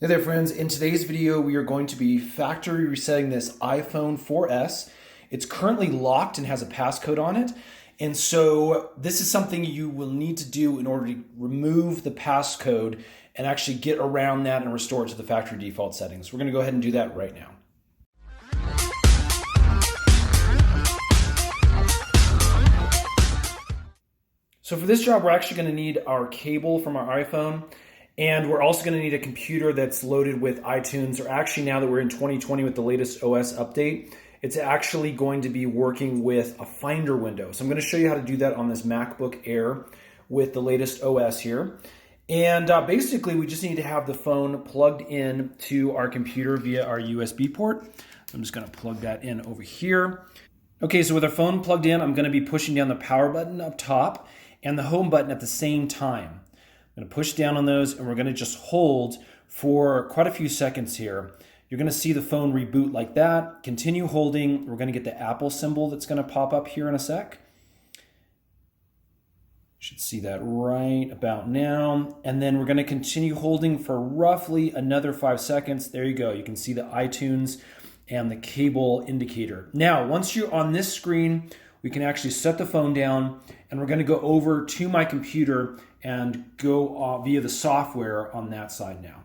Hey there friends, in today's video we are going to be factory resetting this iPhone 4S. It's currently locked and has a passcode on it, and so this is something you will need to do in order to remove the passcode and actually get around that and restore it to the factory default settings. We're going to go ahead and do that right now. So for this job we're actually going to need our cable from our iPhone. And we're also going to need a computer that's loaded with iTunes, or actually now that we're in 2020 with the latest OS update, it's actually going to be working with a Finder window. So I'm going to show you how to do that on this MacBook Air with the latest OS here. And basically we just need to have the phone plugged in to our computer via our USB port. I'm just going to plug that in over here. Okay, so with our phone plugged in, I'm going to be pushing down the power button up top and the home button at the same time. I'm going to push down on those and we're going to just hold for quite a few seconds here. You're going to see the phone reboot like that. Continue holding. We're going to get the Apple symbol that's going to pop up here in a sec. You should see that right about now. And then we're going to continue holding for roughly another 5 seconds. There you go. You can see the iTunes and the cable indicator. Now, once you're on this screen, we can actually set the phone down and we're going to go over to my computer and go via the software on that side now.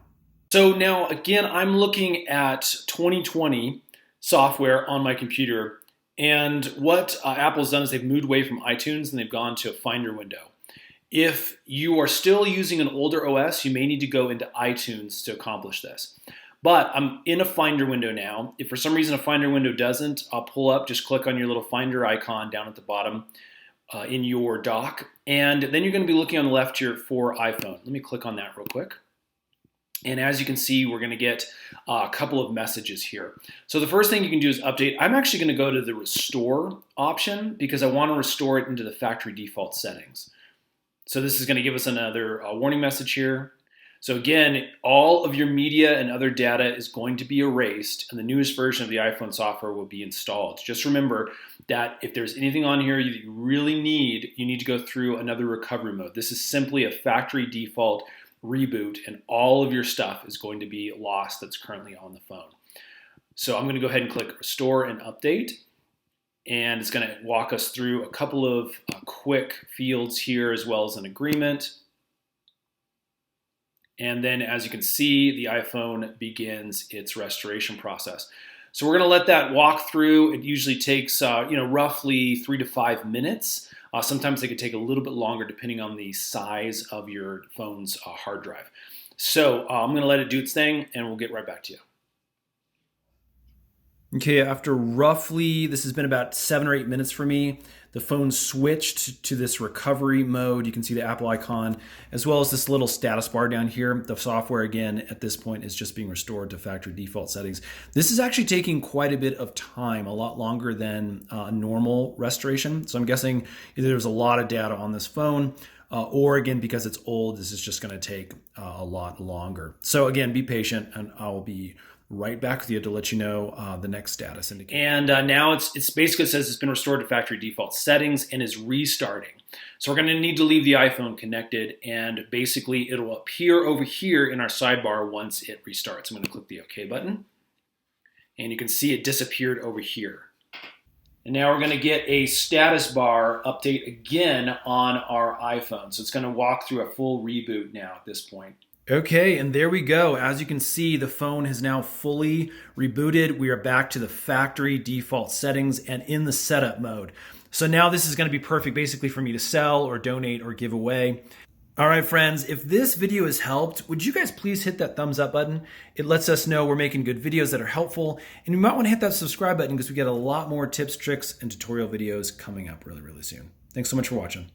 So now again, I'm looking at 2020 software on my computer, and what Apple's done is they've moved away from iTunes and they've gone to a Finder window. If you are still using an older OS, you may need to go into iTunes to accomplish this. But I'm in a Finder window now. If for some reason a Finder window doesn't, I'll pull up, just click on your little Finder icon down at the bottom in your dock. And then you're going to be looking on the left here for iPhone. Let me click on that real quick. And as you can see, we're going to get a couple of messages here. So the first thing you can do is update. I'm actually going to go to the restore option because I want to restore it into the factory default settings. So this is going to give us another warning message here. So again, all of your media and other data is going to be erased and the newest version of the iPhone software will be installed. Just remember that if there's anything on here that you really need, you need to go through another recovery mode. This is simply a factory default reboot and all of your stuff is going to be lost that's currently on the phone. So I'm going to go ahead and click restore and update. And it's going to walk us through a couple of quick fields here as well as an agreement. And then as you can see, the iPhone begins its restoration process. So we're going to let that walk through. It usually takes roughly 3 to 5 minutes. Sometimes it could take a little bit longer depending on the size of your phone's hard drive. So I'm going to let it do its thing and we'll get right back to you. Okay, after roughly, this has been about 7 or 8 minutes for me, the phone switched to this recovery mode. You can see the Apple icon, as well as this little status bar down here. The software, again, at this point is just being restored to factory default settings. This is actually taking quite a bit of time, a lot longer than a normal restoration. So I'm guessing either there's a lot of data on this phone, or again, because it's old, this is just gonna take a lot longer. So again, be patient and I'll be right back with you to let you know the next status indicator. And now it's basically says it's been restored to factory default settings and is restarting. So we're going to need to leave the iPhone connected and basically it'll appear over here in our sidebar once it restarts. I'm going to click the OK button and you can see it disappeared over here. And now we're going to get a status bar update again on our iPhone. So it's going to walk through a full reboot now at this point. Okay, and there we go. As you can see, the phone has now fully rebooted. We are back to the factory default settings and in the setup mode. So now this is going to be perfect basically for me to sell or donate or give away. All right, friends, if this video has helped, would you guys please hit that thumbs up button? It lets us know we're making good videos that are helpful. And you might want to hit that subscribe button because we get a lot more tips, tricks, and tutorial videos coming up really, really soon. Thanks so much for watching.